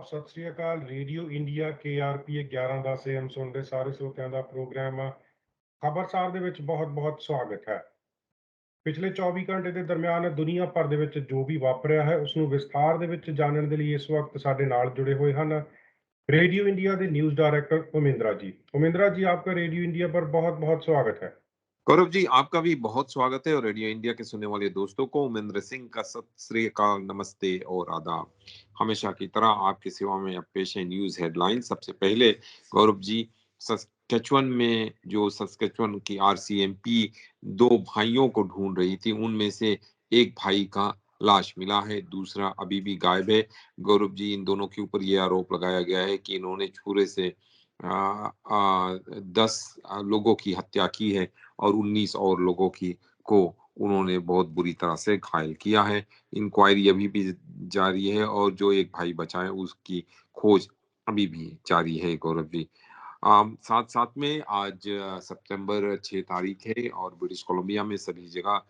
ਸਤਿ ਸ੍ਰੀ ਅਕਾਲ। ਰੇਡੀਓ ਇੰਡੀਆ KRP 1110 AM ਸੁਣ ਰਹੇ ਸਾਰੇ ਸਰੋਤਿਆਂ ਦਾ ਪ੍ਰੋਗਰਾਮ ਖਬਰਸਾਰ ਦੇ ਵਿੱਚ ਬਹੁਤ-ਬਹੁਤ ਸਵਾਗਤ ਹੈ। ਪਿਛਲੇ 24 ਘੰਟੇ ਦੇ ਦਰਮਿਆਨ ਦੁਨੀਆ ਭਰ ਦੇ ਵਿੱਚ ਜੋ ਵੀ ਵਾਪਰਿਆ ਹੈ ਉਸ ਨੂੰ ਵਿਸਥਾਰ ਦੇ ਵਿੱਚ ਜਾਣਨ ਦੇ ਲਈ ਇਸ ਵਕਤ ਸਾਡੇ ਨਾਲ ਜੁੜੇ ਹੋਏ ਹਨ रेडियो इंडिया के न्यूज डायरेक्टर उमेंद्रा जी। उमेंद्रा जी, आपका रेडियो इंडिया पर बहुत बहुत स्वागत है। गौरव जी, आपका भी बहुत स्वागत है और रेडियो इंडिया के सुनने वाले दोस्तों को उमेंद्र सिंह का सत श्री अकाल, नमस्ते और आदाब। हमेशा की तरह आपकी सेवा में अब पेश है न्यूज हेडलाइन। सबसे पहले गौरव जी, सस्केचुअन की RCMP दो भाइयों को ढूंढ रही थी, उनमें से एक भाई का लाश मिला है, दूसरा अभी भी गायब है। गौरव जी, इन दोनों के ऊपर यह आरोप लगाया गया है कि इन्होंने छुरे से 10 लोगों की हत्या की है और 19 और लोगों को उन्होंने बहुत बुरी तरह से घायल किया है। इंक्वायरी अभी भी जारी है और जो एक भाई बचा है उसकी खोज अभी भी जारी है। गौरव जी, साथ साथ में आज सितंबर 6 तारीख है और ब्रिटिश कोलंबिया में सभी जगह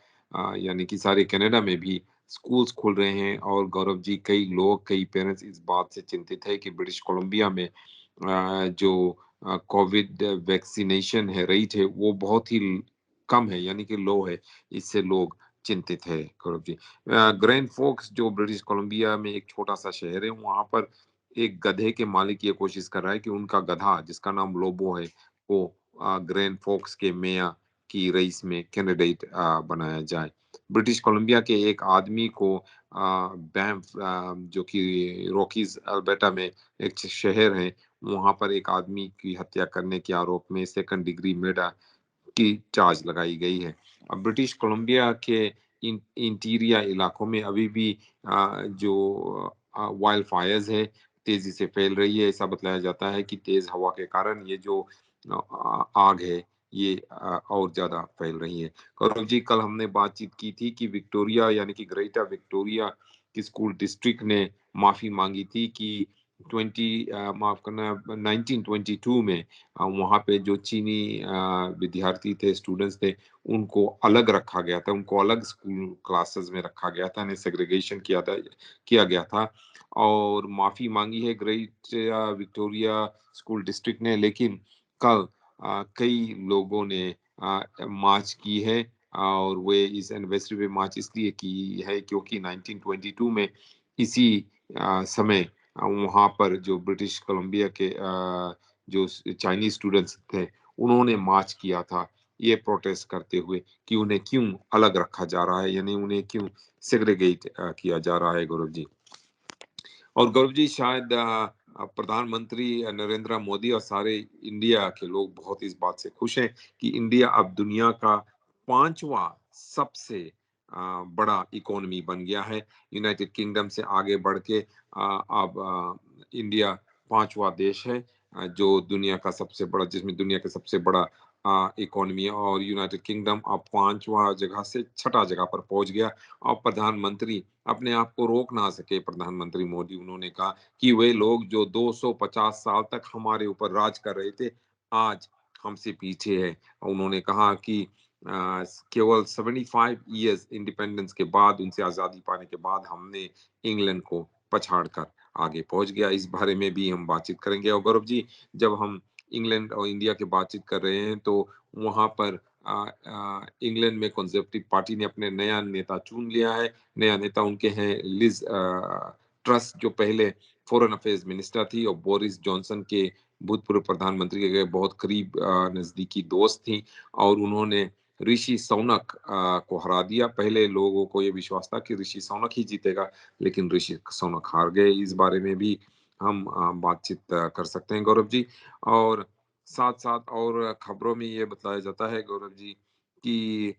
यानी कि सारे कनाडा में भी स्कूल्स खुल रहे हैं। और गौरव जी, कई पेरेंट्स इस बात से चिंतित है कि ब्रिटिश कोलंबिया में जो कोविड वैक्सीनेशन है रेट है वो बहुत ही कम है, यानी कि लो है। इससे लोग चिंतित है। गौरव जी, ग्रैंड फोक्स जो ब्रिटिश कोलंबिया में एक छोटा सा शहर है, वहां पर एक गधे के मालिक ये कोशिश कर रहा है कि उनका गधा जिसका नाम लोबो है वो ग्रैंड फोक्स के मेयर की रेस में कैंडिडेट बनाया जाए। ब्रिटिश कोलंबिया के एक आदमी को बैंफ जो कि रॉकीज अल्बर्टा में एक शहर है, वहां पर एक आदमी की हत्या करने के आरोप में सेकंड डिग्री मर्डर की चार्ज लगाई गई है। अब ब्रिटिश कोलंबिया के इंटीरियर इलाकों में अभी भी जो वाइल्ड फायर्स है तेजी से फैल रही है। ऐसा बताया जाता है कि तेज हवा के कारण ये जो आग है ये और ज्यादा फैल रही है। गौरव जी, कल हमने बातचीत की थी कि विक्टोरिया यानी कि ग्रेटर विक्टोरिया की स्कूल डिस्ट्रिक्ट ने माफी मांगी थी कि 1922 में वहां पे जो चीनी विद्यार्थी थे, स्टूडेंट्स थे, उनको अलग रखा गया था, उनको अलग स्कूल क्लासेस में रखा गया था, इन्हें सेग्रीगेशन किया गया था। और माफी मांगी है ग्रेट विक्टोरिया स्कूल डिस्ट्रिक्ट ने। लेकिन कल कई लोगों ने मार्च की है और वे इस एनिवर्सरी पे मार्च इसलिए की है क्योंकि 1922 में इसी समय वहां पर जो ब्रिटिश कोलंबिया के जो चाइनीज स्टूडेंट्स थे उन्होंने मार्च किया था, ये प्रोटेस्ट करते हुए कि उन्हें क्यों अलग रखा जा रहा है, यानी उन्हें क्यों सेग्रीगेट किया जा रहा है। गौरव जी, और गौरव जी, शायद प्रधानमंत्री नरेंद्र मोदी और सारे इंडिया के लोग बहुत इस बात से खुश हैं कि इंडिया अब दुनिया का 5वां सबसे बड़ा इकोनॉमी बन गया है। यूनाइटेड किंगडम से आगे बढ़ के अब इंडिया 5वां देश है जो दुनिया का सबसे बड़ा, जिसमें दुनिया का सबसे बड़ा इकोनॉमी है। और यूनाइटेड किंगडम अब 5वां जगह से 6ठा जगह पर पहुंच गया। और प्रधानमंत्री अपने आप को रोक ना सके, प्रधानमंत्री मोदी, उन्होंने कहा कि वे लोग जो 250 साल तक हमारे ऊपर राज कर रहे थे आज हमसे पीछे है। उन्होंने कहा कि केवल 75 इयर्स इंडिपेंडेंस के बाद, उनसे आजादी पाने के बाद हमने इंग्लैंड को पछाड़ कर आगे पहुंच गया। इस बारे में भी हम बातचीत करेंगे। और गौरव जी, जब हम इंग्लैंड और इंडिया की बातचीत कर रहे हैं तो वहां पर इंग्लैंड में कंजर्वेटिव पार्टी ने अपने नया नेता चुन लिया है। नया नेता उनके हैं लिज ट्रस, जो पहले फॉरेन अफेयर्स मिनिस्टर थी और बोरिस जॉनसन के भूतपूर्व प्रधानमंत्री के बहुत करीब नजदीकी दोस्त थी। और उन्होंने ऋषि सुनक को हरा दिया। पहले लोगों को यह विश्वास था कि ऋषि सुनक ही जीतेगा, लेकिन ऋषि सुनक हार गए। इस बारे में भी हम बातचीत कर सकते हैं गौरव जी। और साथ साथ और खबरों में ये बताया जाता है गौरव जी कि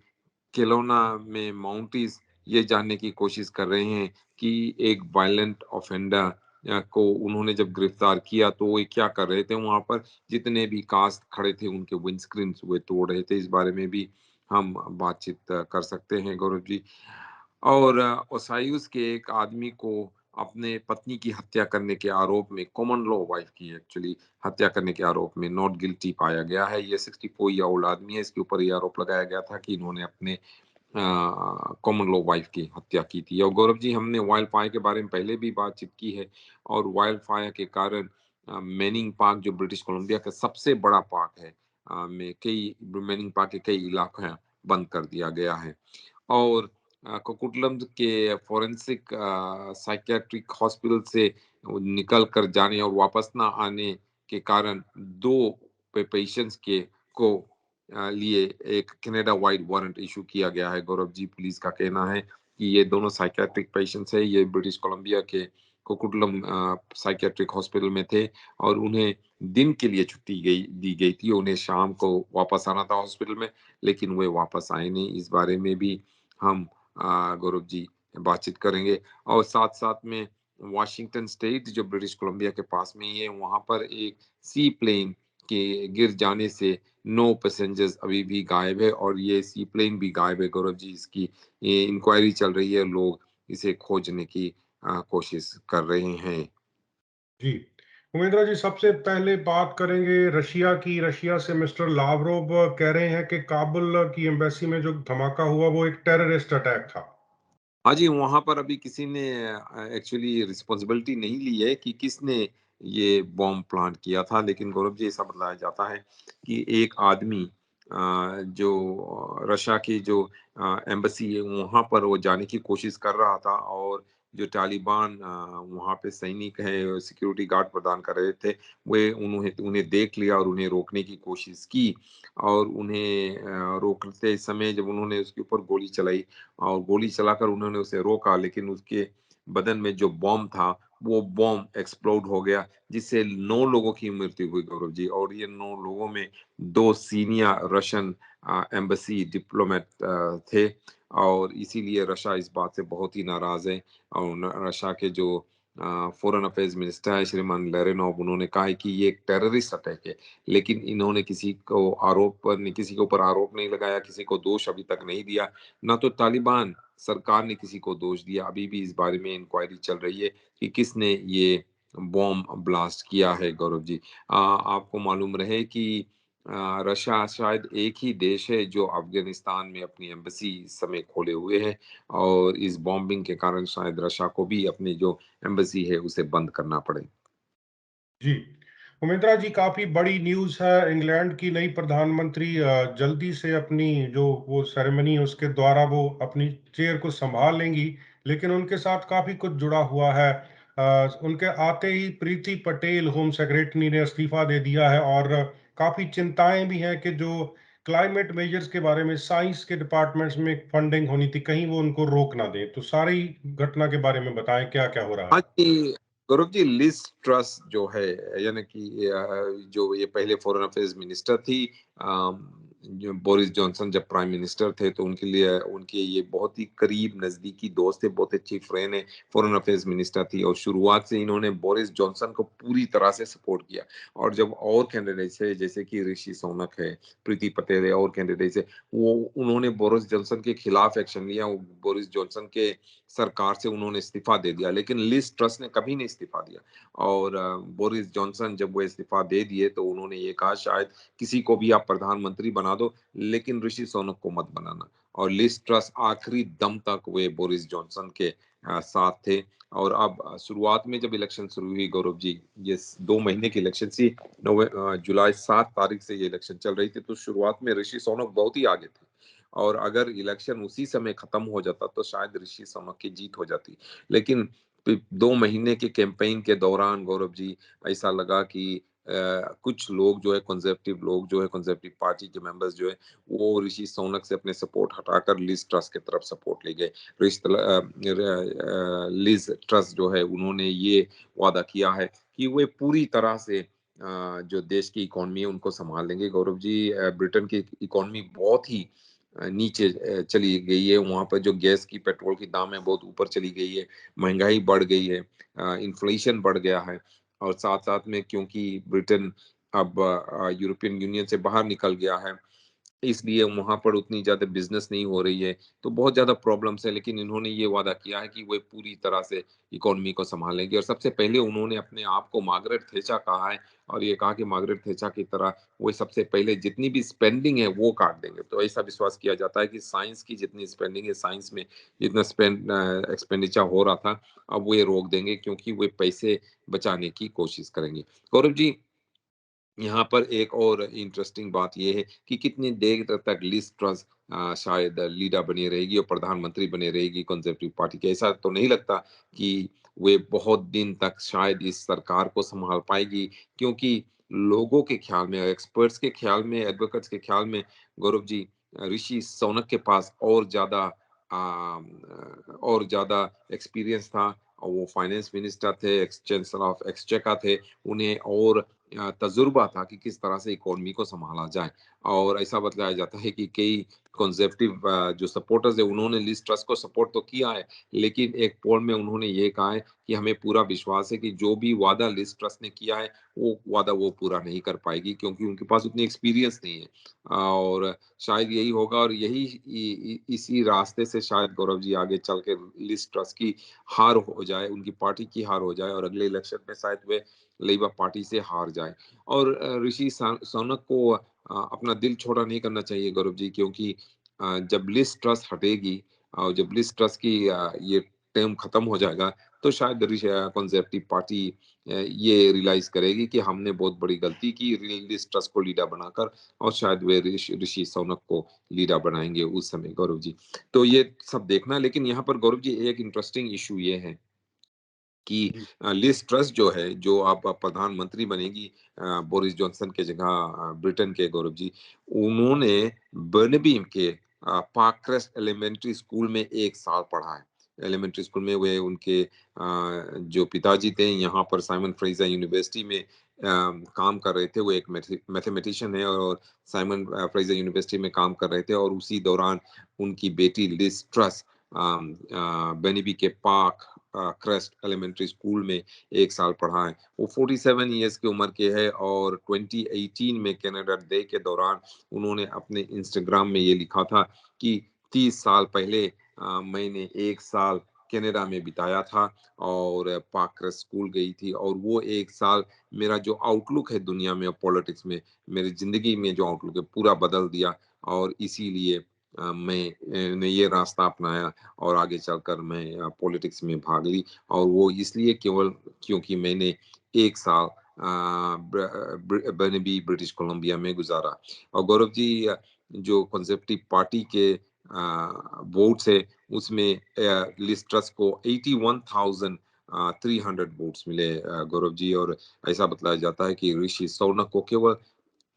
केलोना में माउंटीज ये जानने की कोशिश कर रहे हैं कि एक वायलेंट ऑफेंडर को उन्होंने जब गिरफ्तार किया तो वो क्या कर रहे थे वहां पर, जितने भी कास्ट खड़े थे उनके विंडस्क्रीन वे तोड़ रहे थे। इस बारे में भी हम बातचीत कर सकते हैं गौरव जी। और ओसायूस के एक आदमी को अपने पत्नी की हत्या करने के आरोप में, कॉमन लॉ वाइफ की एक्चुअली हत्या करने के आरोप में नॉट गिल्टी पाया गया है। ये 64 ईयर ओल्ड आदमी है। इसके ऊपर ये आरोप लगाया गया था कि इन्होंने अपने कॉमन लॉ वाइफ की हत्या की थी। और गौरव जी, हमने वाइल्ड फायर के बारे में पहले भी बातचीत की है, और वाइल्ड फायर के कारण मैनिंग पार्क जो ब्रिटिश कोलंबिया का सबसे बड़ा पार्क है, में कई मैनिंग पार्क के कई इलाके बंद कर दिया गया है। और कोकुटलम के फोरेंसिक साइकियाट्रिक हॉस्पिटल से निकल कर जाने और वापस ना आने के कारण दो पेशेंट्स के को लिए एक कनाडा वाइड वारंट इशू किया गया है। गौरव जी, पुलिस का कहना है कि ये दोनों साइकियाट्रिक पेशेंट्स है, ये ब्रिटिश कोलंबिया के कोकुटलम साइकियाट्रिक हॉस्पिटल में थे, और उन्हें दिन के लिए छुट्टी दी गई थी। उन्हें शाम को वापस आना था हॉस्पिटल में, लेकिन वे वापस आए नहीं। इस बारे में भी हम गौरव जी बातचीत करेंगे। और साथ साथ में वाशिंगटन स्टेट जो ब्रिटिश कोलंबिया के पास में ही है, वहां पर एक सी प्लेन के गिर जाने से 9 पैसेंजर्स अभी भी गायब है, और ये सी प्लेन भी गायब है। गौरव जी, इसकी ये इंक्वायरी चल रही है, लोग इसे खोजने की कोशिश कर रहे हैं। जी। उमेंद्र जी, सबसे पहले बात करेंगे रशिया की। रशिया से मिस्टर लावरोव कह रहे हैं कि काबुल की एम्बेसी में जो धमाका हुआ वो एक टेररिस्ट अटैक था। हाँ जी, वहाँ पर अभी किसी ने एक्चुअली रिस्पॉन्सिबिलिटी नहीं ली है कि किसने ये बॉम्ब प्लांट किया था, लेकिन गौरव जी, ऐसा बताया जाता है कि एक आदमी जो रशिया की जो एम्बसी है वहाँ पर वो जाने की कोशिश कर रहा था, और जो तालिबान वहाँ पे सैनिक है, सिक्योरिटी गार्ड प्रदान कर रहे थे, वे उन्हें उन्हें देख लिया और उन्हें रोकने की कोशिश की। और उन्हें रोकते समय जब उन्होंने उसके ऊपर गोली चलाई, और गोली चलाकर उन्होंने उसे रोका, लेकिन उसके बदन में जो बॉम्ब था, वो बॉम्ब एक्सप्लोड हो गया, जिससे 9 लोगों की मृत्यु हुई गौरव जी। और ये 9 लोगों में 2 सीनियर रशियन एम्बेसी डिप्लोमेट थे, और इसीलिए रशिया इस बात से बहुत ही नाराज है। और रशिया के जो फॉरेन अफेयर्स मिनिस्टर है श्रीमान लेरेनोव, उन्होंने कहा है कि ये एक टेररिस्ट अटैक है, लेकिन इन्होंने किसी के ऊपर आरोप नहीं लगाया, किसी को दोष अभी तक नहीं दिया, ना तो तालिबान सरकार ने किसी को दोष दिया। अभी भी इस बारे में इंक्वायरी चल रही है कि किसने ये बॉम्ब ब्लास्ट किया है गौरव जी। आपको मालूम रहे कि रशिया शायद एक ही देश है जो अफगानिस्तान में अपनी एम्बेसी इस समय खोले हुए है, और इस बॉम्बिंग के कारण शायद रशिया को भी अपनी जो एम्बेसी है उसे बंद करना पड़े। जी। उमेंद्रा जी, काफी बड़ी न्यूज़ है। इंग्लैंड की नई प्रधानमंत्री जल्दी से अपनी जो वो सेरेमनी उसके द्वारा वो अपनी चेयर को संभाल लेंगी, लेकिन उनके साथ काफी कुछ जुड़ा हुआ है। उनके आते ही प्रीति पटेल होम सेक्रेटरी ने इस्तीफा दे दिया है, और काफी चिंताएं भी हैं कि जो क्लाइमेट मेजर्स के बारे में साइंस के डिपार्टमेंट्स में फंडिंग होनी थी, कहीं वो उनको रोक ना दे। तो सारी घटना के बारे में बताएं, क्या क्या हो रहा हाँ है। जी, गौरव जी, लिज ट्रस जो है, यानी कि जो ये पहले फॉरेन अफेयर्स मिनिस्टर थी, जो बोरिस जॉनसन जब प्राइम मिनिस्टर थे, तो उनके लिए उनके ये बहुत ही करीब नजदीकी दोस्त थे, बहुत अच्छी फ्रेंड है, फॉरेन अफेयर्स मिनिस्टर थी, और शुरुआत से इन्होंने बोरिस जॉनसन को पूरी तरह से सपोर्ट किया। और जब और कैंडिडेट्स है, जैसे कि ऋषि सोनक है, प्रीति पटेल है, और कैंडिडेट्स है, वो उन्होंने बोरिस जॉनसन के खिलाफ एक्शन लिया, बोरिस जॉनसन के सरकार से उन्होंने इस्तीफा दे दिया, लेकिन लिज ट्रस ने कभी नहीं इस्तीफा दिया। और बोरिस जॉनसन जब वो इस्तीफा दे दिए, तो उन्होंने ये कहा शायद किसी को भी आप प्रधानमंत्री बना दो, लेकिन ऋषि सोनक को मत बनाना। और लिज ट्रस आखिरी दम तक वे बोरिस जॉनसन के साथ थे। और अब शुरुआत में जब इलेक्शन शुरू हुई गौरव जी, ये 2 महीने की इलेक्शन थी, जुलाई 7 तारीख से ये इलेक्शन चल रही थी, तो शुरुआत में ऋषि सोनक बहुत ही आगे थे, और अगर इलेक्शन उसी समय खत्म हो जाता तो शायद ऋषि सोनक की जीत हो जाती। लेकिन 2 महीने के कैंपेन के दौरान गौरव जी, ऐसा लगा कि कुछ लोग जो है, कंजर्वेटिव पार्टी के मेंबर्स जो है, वो ऋषि सोनक से अपने सपोर्ट हटाकर लिज ट्रस की तरफ सपोर्ट ले गए। लिज ट्रस जो है, उन्होंने ये वादा किया है कि वे पूरी तरह से जो देश की इकोनॉमी है उनको संभाल लेंगे। गौरव जी, ब्रिटेन की इकोनॉमी बहुत ही नीचे चली गई है। वहाँ पर जो गैस की, पेट्रोल की दाम है बहुत ऊपर चली गई है, महंगाई बढ़ गई है, इन्फ्लेशन बढ़ गया है। और साथ साथ में क्योंकि ब्रिटेन अब यूरोपियन यूनियन से बाहर निकल गया है, इसलिए वहाँ पर उतनी ज़्यादा बिज़नेस नहीं हो रही है, तो बहुत ज़्यादा प्रॉब्लम्स है, लेकिन इन्होंने ये वादा किया है कि वे पूरी तरह से इकोनॉमी को सँभालेंगे और सबसे पहले उन्होंने अपने आप को मार्गरेट थैचर कहा है और ये कहा कि मार्गरेट थैचर की तरह वो सबसे पहले जितनी भी स्पेंडिंग है, वो काट देंगे। तो ऐसा विश्वास किया जाता है कि साइंस की जितनी स्पेंडिंग है, साइंस में जितना एक्सपेंडिचर हो रहा था, अब वो ये रोक देंगे क्योंकि वे पैसे बचाने की कोशिश करेंगे। गौरव जी, यहाँ पर एक और इंटरेस्टिंग बात ये है कि कितनी देर तक लिज ट्रस शायद लीडर बनी रहेगी और प्रधानमंत्री बनी रहेगी कंजर्वेटिव पार्टी के। ऐसा तो नहीं लगता कि वे बहुत दिन तक शायद इस सरकार को संभाल पाएगी, क्योंकि लोगों के ख्याल में, एक्सपर्ट्स के ख्याल में, एडवोकेट्स के ख्याल में गौरव जी, ऋषि सोनक के पास और ज्यादा एक्सपीरियंस था और वो फाइनेंस मिनिस्टर थे, एक्स चांसलर ऑफ एक्सचेकर थे, उन्हें और तजुर्बा था कि किस तरह से इकोनॉमी को संभाला जाए। और ऐसा बतलाया जाता है कि कई कंजर्वेटिव जो सपोर्टर्स है उन्होंने लिज ट्रस को सपोर्ट तो किया है, लेकिन एक पोल में उन्होंने ये कहा है कि हमें पूरा विश्वास है कि जो भी वादा लिज ट्रस ने किया है वो वादा वो पूरा नहीं कर पाएगी, क्योंकि उनके पास उतनी एक्सपीरियंस नहीं है। और शायद यही होगा और यही इसी रास्ते से शायद गौरव जी आगे चल के लिज ट्रस की हार हो जाए, उनकी पार्टी की हार हो जाए और अगले इलेक्शन में शायद वे लेबर पार्टी से हार जाए। और ऋषि सोनक को अपना दिल छोटा नहीं करना चाहिए गौरव जी, क्योंकि जब लिज ट्रस्ट हटेगी और जब लिज ट्रस्ट की ये टर्म खत्म हो जाएगा, तो शायद कंजर्वेटिव पार्टी ये रियलाइज करेगी कि हमने बहुत बड़ी गलती की लिज ट्रस्ट को लीडर बनाकर, और शायद वे ऋषि सोनक को लीडर बनाएंगे उस समय गौरव जी। तो ये सब देखना, लेकिन यहाँ पर गौरव जी एक इंटरेस्टिंग इशू ये है कि जी, लिज ट्रस जो है, जो अब प्रधानमंत्री बनेगी बोरिस जॉनसन के जगह, ब्रिटेन के गौरव जी, उन्होंने बर्नबी के पार्कक्रेस्ट एलिमेंट्री स्कूल में 1 साल पढ़ा है। एलिमेंट्री स्कूल में वे उनके जो पिताजी थे यहाँ पर साइमन फ्रेजर यूनिवर्सिटी में काम कर रहे थे। वो एक मैथमेटिशियन है और साइमन फ्रेजर यूनिवर्सिटी में काम कर रहे थे और उसी दौरान उनकी बेटी लिज ट्रस बेनिबी के पार्क क्रेस्ट एलिमेंट्री स्कूल में 1 साल पढ़ा है। वो 47 इयर्स की उम्र के है और 2018 में कनाडा डे के दौरान उन्होंने अपने इंस्टाग्राम में ये लिखा था कि 30 साल पहले मैंने 1 साल कनाडा में बिताया था और पार्क क्रेस्ट स्कूल गई थी, और वो 1 साल मेरा जो आउटलुक है दुनिया में और पॉलिटिक्स में, मेरी ज़िंदगी में जो आउटलुक है पूरा बदल दिया, और इसीलिए ने ये रास्ता अपनाया और आगे चलकर मैं पॉलिटिक्स में भाग ली, और वो इसलिए केवल क्योंकि मैंने 1 साल बर्नबी ब्रिटिश कोलंबिया में गुजारा। और गौरव जी, जो कंजर्वेटिव पार्टी के वोट्स है उसमें लिज ट्रस को 81,300 वोट्स मिले गौरव जी, और ऐसा बताया जाता है कि ऋषि सोनक को केवल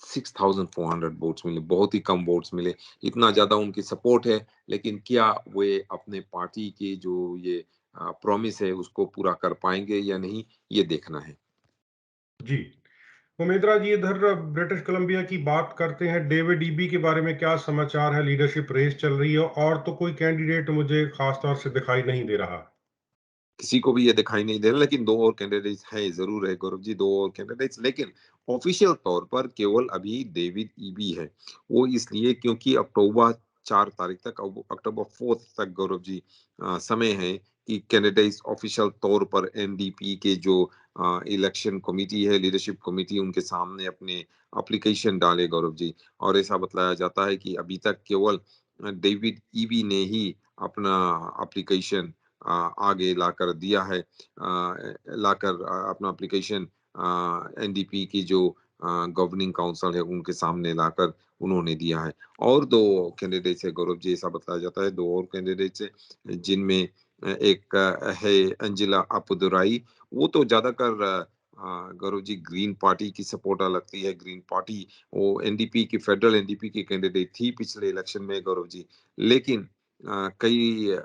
6,400 वोट्स मिले, बहुत ही कम वोट्स मिले। इतना ज़्यादा उनकी सपोर्ट है, लेकिन क्या वे अपने पार्टी की जो ये प्रॉमिस है उसको पूरा कर पाएँगे या नहीं, ये देखना है। जी। उमेंद्रा जी, इधर ब्रिटिश कोलंबिया की बात करते हैं। डेविड ईबी के बारे में क्या समाचार है? लीडरशिप रेस चल रही है और तो कोई कैंडिडेट मुझे खास तौर से दिखाई नहीं दे रहा। किसी को भी ये दिखाई नहीं दे रहा, लेकिन 2 और कैंडिडेट्स हैं, ज़रूर है गौरव जी, 2 और कैंडिडेट्स, लेकिन ऑफिशियल तौर पर केवल अभी डेविड ईबी है। वो इसलिए क्योंकि अक्टूबर 4 तारीख तक, अक्टूबर 4 तक गौरव जी समय है कि कैंडिडेट्स ऑफिशियल तौर पर एनडीपी के जो इलेक्शन कमिटी है, लीडरशिप कमिटी, उनके सामने अपने एप्लीकेशन डाले गौरव जी। और ऐसा बतलाया जाता है कि अभी तक केवल डेविड ईबी ने ही अपना एप्लीकेशन आगे लाकर दिया है, लाकर अपना एप्लीकेशन एनडीपी की जो गवर्निंग काउंसिल है उनके सामने लाकर उन्होंने दिया है। और 2 कैंडिडेट्स है गौरव जी, ऐसा बताया जाता है 2 और कैंडिडेट्स है जिनमें एक है अंजिला अपुदुराई। वो तो ज्यादातर गौरव जी ग्रीन पार्टी की सपोर्टर लगती है। ग्रीन पार्टी वो एनडीपी की, फेडरल एनडीपी की कैंडिडेट थी पिछले इलेक्शन में गौरव जी, लेकिन कई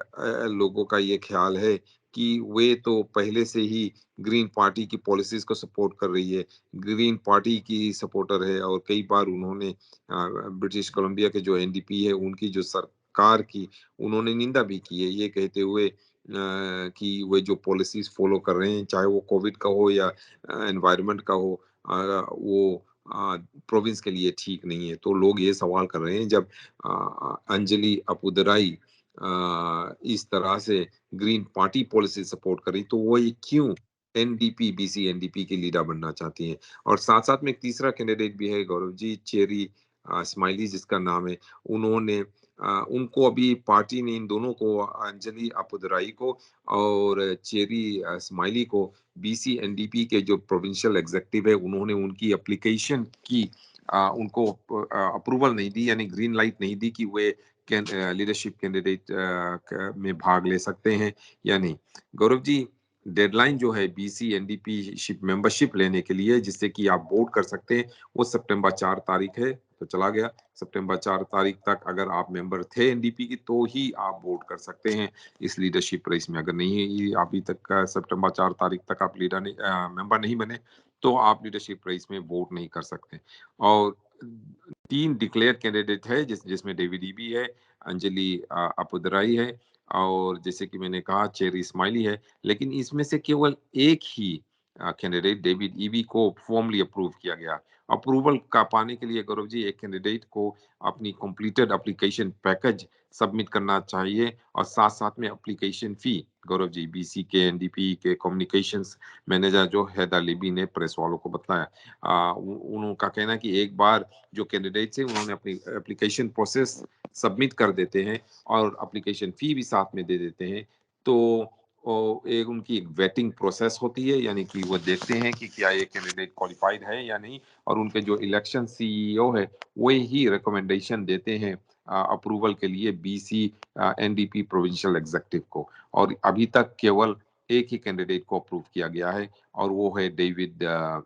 लोगों का ये ख्याल है कि वे तो पहले से ही ग्रीन पार्टी की पॉलिसीज को सपोर्ट कर रही है, ग्रीन पार्टी की सपोर्टर है, और कई बार उन्होंने ब्रिटिश कोलंबिया के जो एनडीपी है उनकी जो सरकार की उन्होंने निंदा भी की है, ये कहते हुए कि वे जो पॉलिसीज फॉलो कर रहे हैं, चाहे वो कोविड का हो या एनवायरनमेंट का हो, वो प्रोविंस के लिए ठीक नहीं है। तो लोग ये सवाल कर रहे हैं, जब अंजलि अपुदुराई इस तरह से ग्रीन पार्टी पॉलिसी सपोर्ट कर रही, तो वो ये क्यों एनडीपी बीसी एनडीपी की लीडर बनना चाहती हैं? और साथ साथ में एक तीसरा कैंडिडेट भी है गौरव जी, चेरी स्माइली जिसका नाम है। उन्होंने उनको अभी पार्टी ने इन दोनों को, अंजलि अपुदुराई को और चेरी स्माइली को, बीसी एनडीपी के जो प्रोविंशियल एग्जीक्यूटिव है उन्होंने उनकी एप्लीकेशन की, उनको अप्रूवल नहीं दी, यानी ग्रीन लाइट नहीं दी कि वे लीडरशिप कैंडिडेट में भाग ले सकते हैं या नहीं। गौरव जी, डेडलाइन जो है बीसी एनडीपी शिप मेंबरशिप लेने के लिए, जिससे कि आप वोट कर सकते हैं, वो सितंबर 4 तारीख है। तो चला गया सितंबर 4 तारीख तक, अगर आप मेंबर थे एनडीपी की तो ही आप वोट कर सकते हैं इस लीडरशिप रेस में। अगर नहीं अभी तक सितंबर 4 तारीख तक आप लीडर नहीं, मेंबर नहीं बने, तो आप लीडरशिप रेस में वोट नहीं कर सकते। और 3 डिक्लेयर कैंडिडेट है, जिसमें डेविड ईबी है, अंजलि अपुदुराई है, और जैसे कि मैंने कहा चेरी इस्माइली है। लेकिन इसमें से केवल एक ही कैंडिडेट डेविड ईबी को फॉर्मली अप्रूव किया गया। अप्रूवल का पाने के लिए गौरव जी, एक कैंडिडेट को अपनी कंप्लीटेड एप्लीकेशन पैकेज सबमिट करना चाहिए, और साथ साथ में application fee, Gaurav ji, BC के एनडीपी के कम्युनिकेशंस मैनेजर जो हैदर लिबी ने प्रेस वालों को बताया। उनका कहना है कि एक बार जो कैंडिडेट्स हैं उन्होंने अपनी एप्लीकेशन प्रोसेस सबमिट कर देते हैं और एप्लीकेशन फी भी साथ में दे देते हैं, तो एक उनकी एक वेटिंग प्रोसेस होती है, यानी कि वो देखते हैं कि क्या ये कैंडिडेट क्वालिफाइड है या नहीं, और उनके जो इलेक्शन सीईओ है वो ही रिकमेंडेशन देते हैं अप्रूवल के लिए बीसी एनडीपी प्रोविंशियल एग्जीक्यूटिव को। और अभी तक केवल एक ही कैंडिडेट को अप्रूव किया गया है, और वो है David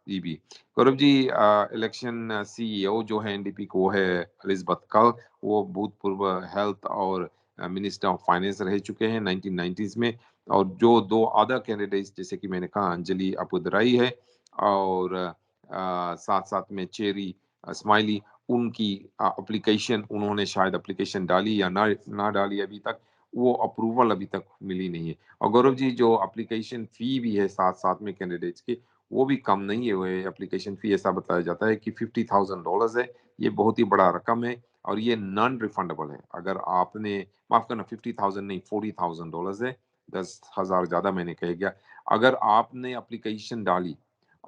EB. Gaurav ji, election CEO जो है एनडीपी को, वो है एलिजबेथ कल। वो भूतपूर्व हेल्थ और मिनिस्टर ऑफ फाइनेंस रह चुके हैं 1990s में। और जो 2 अदर कैंडिडेट्स, जैसे कि मैंने कहा अंजलि अपुदुराई है, और साथ साथ में चेरी स्माइली, उनकी एप्लीकेशन, उन्होंने शायद एप्लीकेशन डाली या ना डाली अभी तक, वो अप्रूवल अभी तक मिली नहीं है। और गौरव जी, जो एप्लीकेशन फी भी है साथ साथ में कैंडिडेट्स की, वो भी कम नहीं है। वो एप्लीकेशन फी ऐसा बताया जाता है कि $50,000 है। ये बहुत ही बड़ा रकम है, और ये नॉन रिफंडेबल है। अगर आपने, माफ करना, 50,000 नहीं, $40,000 है। 10,000 ज्यादा मैंने कह गया। अगर आपने एप्लीकेशन डाली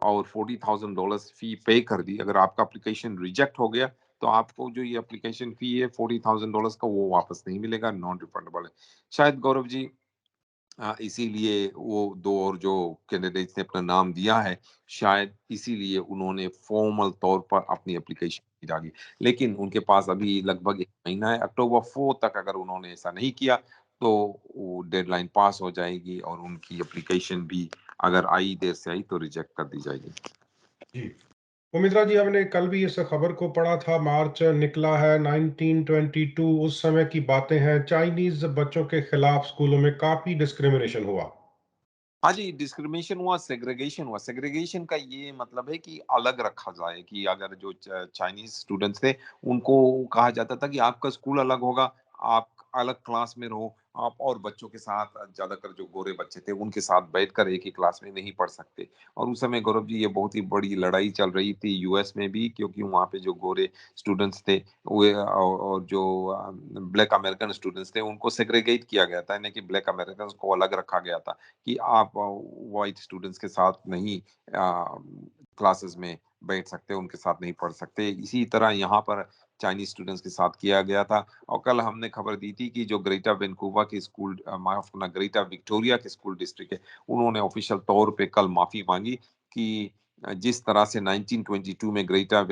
और $40,000 फी पे कर दी, अगर आपका एप्लीकेशन रिजेक्ट हो गया, तो आपको जो ये एप्लीकेशन फी है $40,000 का, वो वापस नहीं मिलेगा, नॉन रिफंडेबल है। शायद गौरव जी, इसीलिए वो 2 और जो कैंडिडेट्स ने अपना नाम दिया है, शायद इसीलिए उन्होंने फॉर्मल तौर पर अपनी एप्लीकेशन नहीं डाली। लेकिन उनके पास अभी लगभग 1 महीना है, अक्टूबर 4 तक अगर उन्होंने ऐसा नहीं किया, तो वो डेडलाइन पास हो जाएगी, और उनकी एप्लीकेशन भी अगर आई, देर से आई, तो रिजेक्ट कर दी जाएगी। जी। तो मित्रा जी, हमने कल भी इस खबर को पढ़ा था। मार्च निकला है 1922, उस समय की बातें हैं। चाइनीज बच्चों के खिलाफ स्कूलों में काफी डिस्क्रिमिनेशन हुआ। हाँ जी, डिस्क्रिमिनेशन हुआ, सेग्रीगेशन हुआ। सेग्रीगेशन का ये मतलब है कि अलग रखा जाए, कि अगर जो चाइनीज स्टूडेंट्स थे, उनको कहा जाता था कि आपका स्कूल अलग होगा, आप अलग क्लास में रहो, आप और बच्चों के साथ, ज्यादातर जो गोरे बच्चे थे उनके साथ बैठकर एक ही क्लास में नहीं पढ़ सकते। और उस समय गौरव जी, ये बहुत ही बड़ी लड़ाई चल रही थी यूएस में भी, क्योंकि वहाँ पे जो गोरे स्टूडेंट्स थे, वे और जो ब्लैक अमेरिकन स्टूडेंट्स थे, उनको सेग्रीगेट किया गया था, यानी कि ब्लैक अमेरिकन को अलग रखा गया था, कि आप व्हाइट स्टूडेंट्स के साथ नहीं क्लासेस में बैठ सकते, उनके साथ नहीं पढ़ सकते। इसी तरह यहाँ पर चाइनीज स्टूडेंट्स के साथ किया गया था। और कल हमने खबर दी थी कि जो ग्रेटर वैंकूवर की स्कूल, माफ करना, ग्रेटर विक्टोरिया की स्कूल डिस्ट्रिक्ट है, उन्होंने ऑफिशियल तौर पे कल माफी मांगी कि जिस तरह से 1922 में ग्रेटर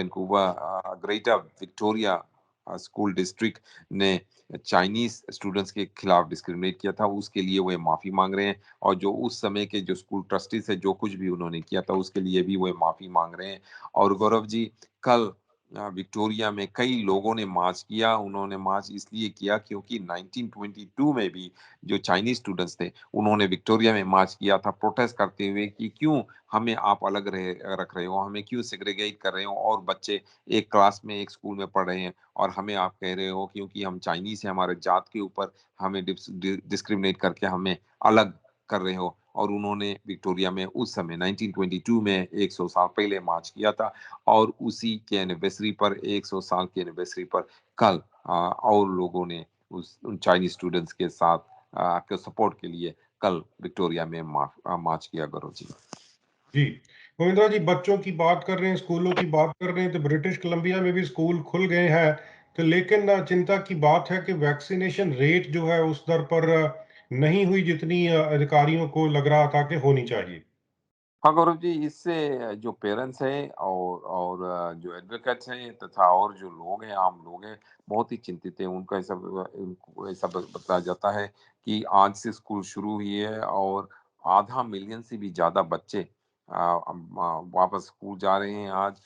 विक्टोरिया स्कूल डिस्ट्रिक्ट ने चाइनीज स्टूडेंट्स के खिलाफ डिस्क्रिमिनेट किया था, उसके लिए वो माफी मांग रहे हैं। और जो उस समय के जो स्कूल ट्रस्टीज है, जो कुछ भी उन्होंने किया था, उसके लिए भी वो माफी मांग रहे हैं। और गौरव जी, कल विक्टोरिया में कई लोगों ने मार्च किया। उन्होंने मार्च इसलिए किया क्योंकि 1922 में भी जो चाइनीज स्टूडेंट्स थे, उन्होंने विक्टोरिया में मार्च किया था, प्रोटेस्ट करते हुए कि क्यों हमें आप अलग रख रहे हो, हमें क्यों सेग्रीगेट कर रहे हो, और बच्चे एक क्लास में एक स्कूल में पढ़ रहे हैं, और हमें आप कह रहे हो क्योंकि हम चाइनीज हैं, हमारे जात के ऊपर हमें डिस्क्रिमिनेट करके हमें अलग कर रहे हो। और उन्होंने विक्टोरिया में उस समय 1922 में 100 साल पहले मार्च किया था, और उसी के एनिवर्सरी पर, 100 साल की एनिवर्सरी पर कल और लोगों ने उस उन चाइनीज स्टूडेंट्स के साथ के सपोर्ट के लिए कल विक्टोरिया में मार्च किया, गौरव जी। जी, गोविंदरा जी, बच्चों की बात कर रहे हैं, स्कूलों की बात कर रहे हैं, तो ब्रिटिश कोलंबिया में भी स्कूल खुल गए हैं। तो लेकिन चिंता की बात है कि वैक्सीनेशन रेट जो है उस दर पर नहीं हुई जितनी अधिकारियों को लग रहा था कि होनी चाहिए। हाँ, गौरव जी, इससे जो पेरेंट्स हैं और जो एडवोकेट्स हैं तथा और जो लोग हैं, आम लोग हैं, बहुत ही चिंतित हैं। उनको ऐसा बताया जाता है कि आज से स्कूल शुरू हुई है और आधा मिलियन से भी ज़्यादा बच्चे वापस स्कूल जा रहे हैं आज।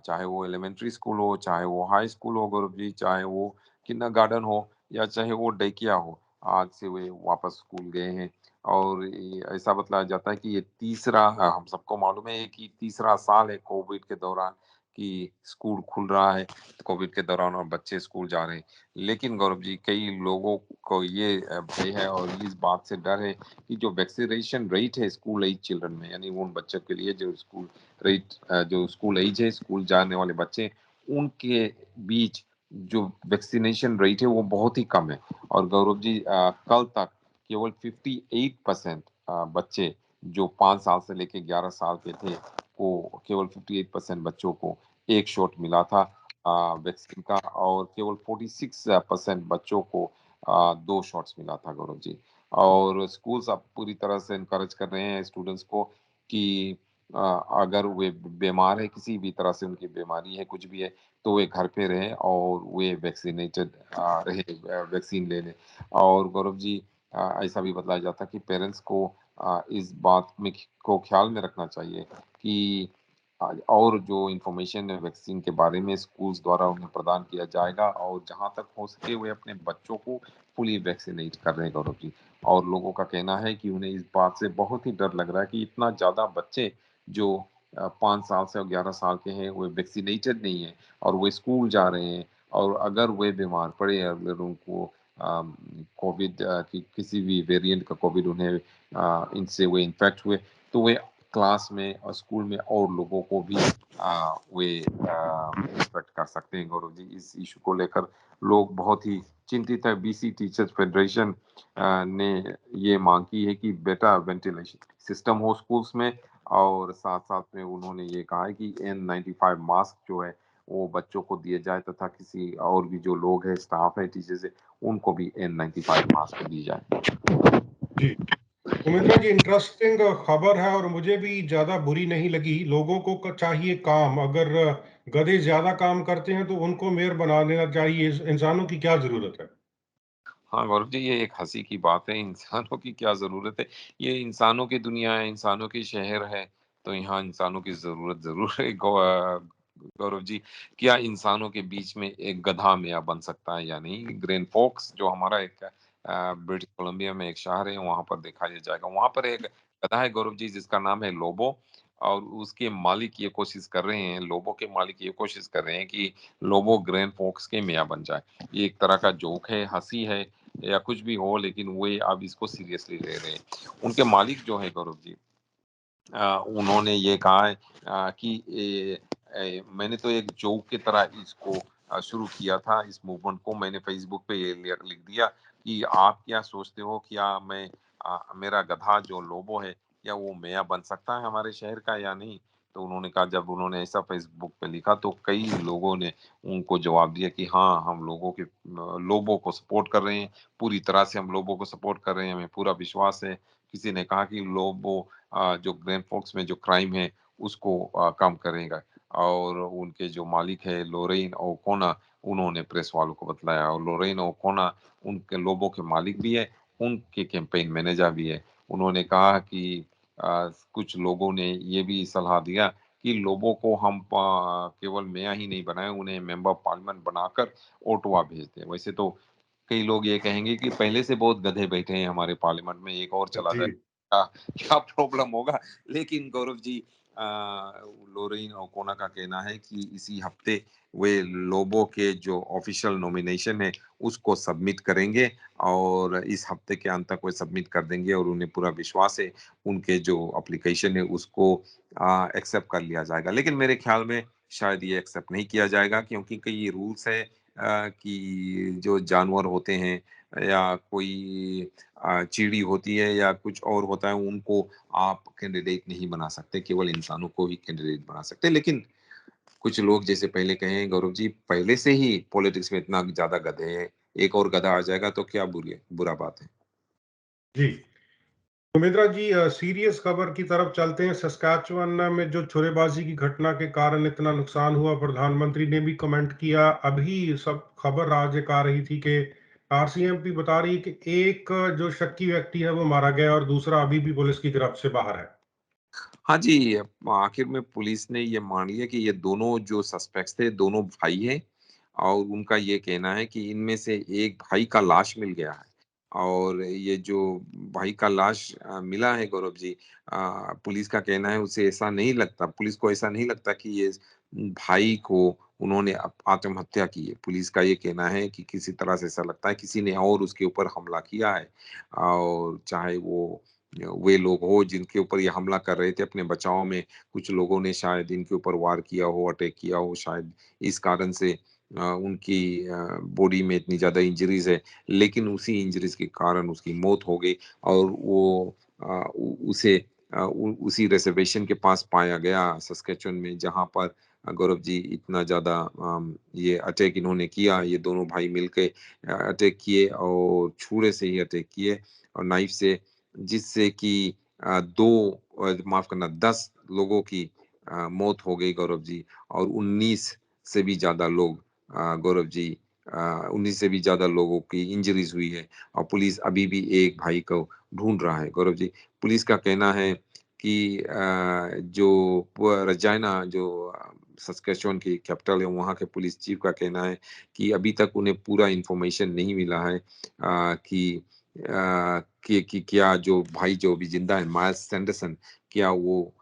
चाहे वो एलिमेंट्री स्कूल हो, चाहे वो हाई स्कूल हो, गौरव जी, चाहे वो किंडरगार्टन हो या चाहे वो डे केयर हो, आज से वे वापस स्कूल गए हैं। और ऐसा बतलाया जाता है कि ये तीसरा, हम सबको मालूम है कि तीसरा साल है कोविड के दौरान कि स्कूल खुल रहा है, तो कोविड के दौरान और बच्चे स्कूल जा रहे हैं। लेकिन गौरव जी, कई लोगों को ये भय है और इस बात से डर है कि जो वैक्सीनेशन रेट है स्कूल एज चिल्ड्रन में, यानी उन बच्चों के लिए जो स्कूल एज है, स्कूल जाने वाले बच्चे, उनके बीच जो वैक्सीनेशन रेट है वो बहुत ही कम है। और गौरव जी, कल तक केवल 58% बच्चे जो 5 साल से लेके 11 साल के थे, को केवल 58% बच्चों को एक शॉट मिला था वैक्सीन का, और केवल 46% बच्चों को 2 शॉट्स मिला था, गौरव जी। और स्कूल्स अब पूरी तरह से इनकरेज कर रहे हैं स्टूडेंट्स को कि अगर वे बीमार है, किसी भी तरह से उनकी बीमारी है, कुछ भी है, तो वे घर पे रहें और वे वैक्सीनेटेड रहे, वैक्सीन ले लें। और गौरव जी, ऐसा भी बताया जाता है कि पेरेंट्स को इस बात में को ख्याल में रखना चाहिए कि और जो इन्फॉर्मेशन है वैक्सीन के बारे में स्कूल्स द्वारा उन्हें प्रदान किया जाएगा, और जहाँ तक हो सके वे अपने बच्चों को फुली वैक्सीनेट कर रहे हैं, गौरव जी। और लोगों का कहना है कि उन्हें इस बात से बहुत ही डर लग रहा है कि इतना ज़्यादा बच्चे जो 5 साल से और 11 साल के हैं, वे वैक्सीनेटेड नहीं है और वे स्कूल जा रहे हैं। और अगर वे बीमार पड़े, अगर उनको कोविड की किसी भी वेरिएंट का कोविड उन्हें इनसे वे इन्फेक्ट हुए, तो वे क्लास में और स्कूल में और लोगों को भी वे इन्फेक्ट कर सकते हैं, गौरव जी। इस इशू को लेकर लोग बहुत ही चिंतित है। बीसी टीचर्स फेडरेशन ने ये मांग की है कि बेटा वेंटिलेशन सिस्टम हो स्कूल्स में, और साथ साथ में उन्होंने ये कहा है कि N95 मास्क जो है वो बच्चों को दिए जाए, तथा किसी और भी जो लोग हैं, स्टाफ है, टीचर्स है, उनको भी N95 मास्क दी जाए। जी, उमेंद्रा जी, इंटरेस्टिंग खबर है और मुझे भी ज़्यादा बुरी नहीं लगी। लोगों को चाहिए काम, अगर गधे ज़्यादा काम करते हैं तो उनको मेयर बना देना चाहिए। इंसानों की क्या ज़रूरत है? हाँ, गौरव जी, ये एक हँसी की बात है, इंसानों की क्या ज़रूरत है? ये इंसानों की दुनिया है, इंसानों की शहर है, तो यहाँ इंसानों की ज़रूरत ज़रूर है। गौरव जी, क्या इंसानों के बीच में एक गधा मेया बन सकता है या नहीं? ग्रैंड फोर्क्स जो हमारा एक ब्रिटिश कोलंबिया में एक शहर है, वहाँ पर देखा ये जाएगा। वहाँ पर एक गधा है, गौरव जी, जिसका नाम है लोबो, और उसके मालिक ये कोशिश कर रहे हैं, लोबो के मालिक ये कोशिश कर रहे हैं कि लोबो ग्रैंड फोर्क्स के मेया बन जाए। ये एक तरह का जोक है, हँसी है, या कुछ भी हो, लेकिन वे अब इसको सीरियसली ले रहे हैं। उनके मालिक जो है, गौरव जी, उन्होंने ये कहा है कि मैंने तो एक जोक की तरह इसको शुरू किया था, इस मूवमेंट को मैंने फेसबुक पे ये लिख दिया कि आप क्या सोचते हो, क्या मेरा गधा जो लोबो है, क्या वो मेया बन सकता है हमारे शहर का या नहीं? तो उन्होंने कहा, जब उन्होंने ऐसा फेसबुक पे लिखा तो कई लोगों ने उनको जवाब दिया कि हाँ, हम लोबो को सपोर्ट कर रहे हैं, पूरी तरह से हम लोबो को सपोर्ट कर रहे हैं, हमें पूरा विश्वास है। किसी ने कहा कि लोबो जो ग्रैंड फोर्क्स में जो क्राइम है उसको कम करेगा। और उनके जो मालिक है लोरेन ओकोना, उन्होंने प्रेस वालों को बतलाया, और लोरेन ओकोना उनके लोबो के मालिक भी है, उनके कैंपेन मैनेजर भी है। उन्होंने कहा कि कुछ लोगों ने ये भी सलाह दिया कि लोबो को हम केवल मेयर ही नहीं बनाए, उन्हें मेंबर पार्लियामेंट बनाकर ओटावा भेज दें। वैसे तो कई लोग ये कहेंगे कि पहले से बहुत गधे बैठे हैं हमारे पार्लियामेंट में, एक और चला जी, जाए क्या क्या प्रॉब्लम होगा। लेकिन गौरव जी, लोरेन ओकोना का कहना है कि इसी हफ्ते वे लोबो के जो ऑफिशियल नॉमिनेशन है उसको सबमिट करेंगे और इस हफ्ते के अंत तक वे सबमिट कर देंगे और उन्हें पूरा विश्वास है उनके जो एप्लीकेशन है उसको एक्सेप्ट कर लिया जाएगा। लेकिन मेरे ख्याल में शायद ये एक्सेप्ट नहीं किया जाएगा क्योंकि कई रूल्स है कि जो जानवर होते हैं या कोई चींटी होती है या कुछ और होता है उनको आप कैंडिडेट नहीं बना सकते, केवल इंसानों को ही कैंडिडेट बना सकते हैं। लेकिन कुछ लोग जैसे पहले कहे हैं गौरव जी पहले से ही पॉलिटिक्स में इतना ज़्यादा गधे हैं, एक और गधा आ जाएगा तो क्या बुरा बात है। जी। सुमित्रा जी, सीरियस खबर की तरफ चलते हैं। सस्कैचुअन में जो छुरेबाजी की घटना के कारण इतना नुकसान हुआ, प्रधानमंत्री ने भी कमेंट किया। अभी सब खबर आज एक आ रही थी कि आरसीएमपी बता रही है कि एक जो शक्की व्यक्ति है वो मारा गया और दूसरा अभी भी पुलिस की गिरफ्त से बाहर है। हाँ जी, आखिर में पुलिस ने ये मान लिया कि ये दोनों जो सस्पेक्ट्स थे, दोनों भाई हैं और उनका ये कहना है कि इनमें से एक भाई का लाश मिल गया है और ये जो भाई का लाश मिला है गौरव जी, पुलिस का कहना है उसे ऐसा नहीं लगता, पुलिस को ऐसा नहीं लगता कि ये भाई को उन्होंने आत्महत्या की है। पुलिस का ये कहना है कि किसी तरह से ऐसा लगता है किसी ने और उसके ऊपर हमला किया है और चाहे वो वे लोग हो जिनके ऊपर ये हमला कर रहे थे अपने बचाव में, कुछ लोगों ने शायद इनके ऊपर वार किया हो, अटैक किया हो, शायद इस कारण से उनकी बॉडी में इतनी ज़्यादा इंजरीज़ है, लेकिन उसी इंजरीज़ के कारण उसकी मौत हो गई और वो उसे उसी रिजर्वेशन के पास पाया गया सस्केचुअन में जहाँ पर गौरव जी इतना ज़्यादा ये अटैक इन्होंने किया, ये दोनों भाई मिलके अटैक किए और छुरे से ही अटैक किए और नाइफ से जिससे कि 2 माफ़ करना 10 लोगों की मौत हो गई गौरव जी और 19 से भी ज़्यादा लोग गौरव जी 19 से भी ज़्यादा लोगों की इंजरीज़ हुई है और पुलिस अभी भी एक भाई को ढूँढ रहा है गौरव जी। पुलिस का कहना है कि जो रजाइना जो सस्केचुअन की कैपिटल है वहाँ के पुलिस चीफ का कहना है कि अभी तक उन्हें पूरा इन्फॉर्मेशन नहीं मिला है कि क्या जो भाई जो अभी जिंदा है माइल्स सैंडरसन क्या वो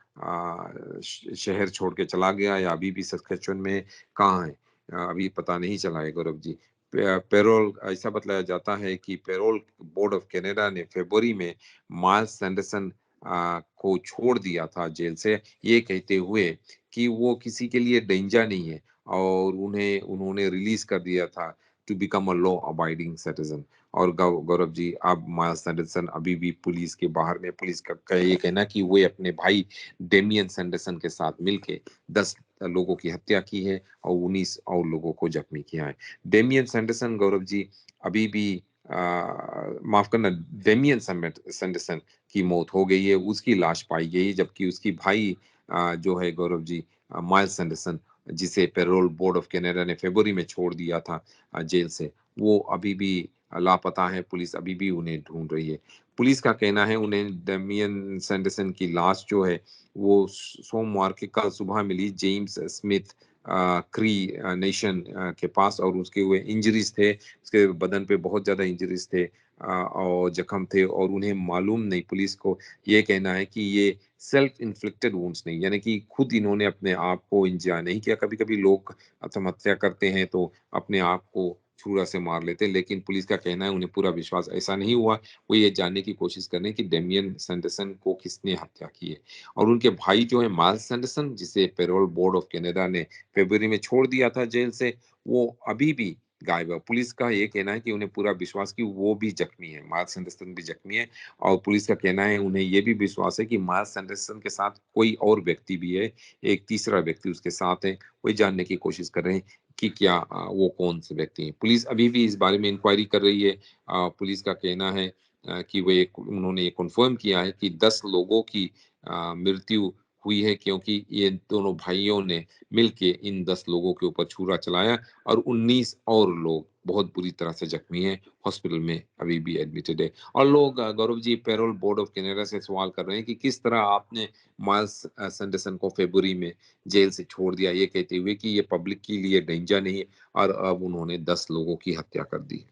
शहर छोड़ के चला गया या अभी भी सस्केचुअन में कहाँ है, अभी पता नहीं चला है गौरव जी। पेरोल ऐसा बतलाया जाता है कि पेरोल बोर्ड ऑफ कनाडा ने फरवरी में माइल्स सैंडरसन को छोड़ दिया था जेल से ये कहते हुए कि वो किसी के लिए डेंजर नहीं है और उन्हें उन्होंने रिलीज कर दिया था to become a law abiding citizen और गौरव जी अब माइल्स सैंडरसन अभी भी पुलिस के बाहर में पुलिस का ये कहना कि वो अपने भाई डेमियन सैंडरसन के साथ मिलके 10 लोगों की हत्या की है और 19 और लोगों को जख्मी किया है। डेमियन सैंडरसन गौरव जी अभी भी माफ करना डेमियन सैंडरसन की मौत हो गई है, उसकी लाश पाई गई है जबकि उसकी भाई जो है गौरव जी माइल्स सैंडरसन जिसे पेरोल बोर्ड ऑफ कनाडा ने फरवरी में छोड़ दिया था जेल से, वो अभी भी लापता है, पुलिस अभी भी उन्हें ढूंढ रही है। पुलिस का कहना है उन्हें डेमियन सैंडरसन की लाश जो है वो सोमवार के कल सुबह मिली जेम्स स्मिथ क्री नेशन के पास और उसके हुए इंजरीज थे, उसके बदन पे बहुत ज्यादा इंजरीज थे और जख्म थे और उन्हें मालूम नहीं, पुलिस को ये कहना है कि ये सेल्फ इन्फ्लिक्टेड वुंड्स नहीं यानी कि खुद इन्होंने अपने आप को इंजॉय नहीं किया। कभी कभी लोग आत्महत्या करते हैं तो अपने आप को छुरा से मार लेते हैं, लेकिन पुलिस का कहना है उन्हें पूरा विश्वास ऐसा नहीं हुआ। वो ये जानने की कोशिश कर रहे हैं कि डेमियन सैंडरसन को किसने हत्या की है और उनके भाई जो है माइल्स सैंडरसन जिसे पेरोल बोर्ड ऑफ कनाडा ने फरवरी में छोड़ दिया था जेल से, वो अभी भी गायब है। पुलिस का ये कहना है कि उन्हें पूरा विश्वास कि वो भी जख्मी है, माइल्स सैंडरसन भी जख्मी है और पुलिस का कहना है उन्हें ये भी विश्वास है कि माइल्स सैंडरसन के साथ कोई और व्यक्ति भी है, एक तीसरा व्यक्ति उसके साथ है। वही जानने की कोशिश कर रहे हैं कि क्या वो कौन से व्यक्ति हैं। पुलिस अभी भी इस बारे में इंक्वायरी कर रही है। पुलिस का कहना है कि उन्होंने ये कन्फर्म किया है कि 10 लोगों की मृत्यु हुई है क्योंकि ये दोनों भाइयों ने मिलके इन 10 लोगों के ऊपर छुरा चलाया और 19 और लोग बहुत बुरी तरह से जख्मी हैं, हॉस्पिटल में अभी भी एडमिटेड है। और लोग Gaurav ji payroll board of Canada से सवाल कर रहे हैं कि किस तरह आपने माइल्स सैंडरसन को फरवरी में जेल से छोड़ दिया, ये कहते हुए कि ये पब्लिक के लिए डेंजर नहीं है और अब उन्होंने 10 लोगों की हत्या कर दी।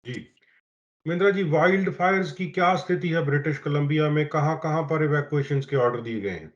जी। मिंद्रा जी, वाइल्ड फायर्स की क्या स्थिति है ब्रिटिश कोलंबिया में? कहाँ कहाँ पर इवैक्यूएशन के ऑर्डर दिए गए हैं?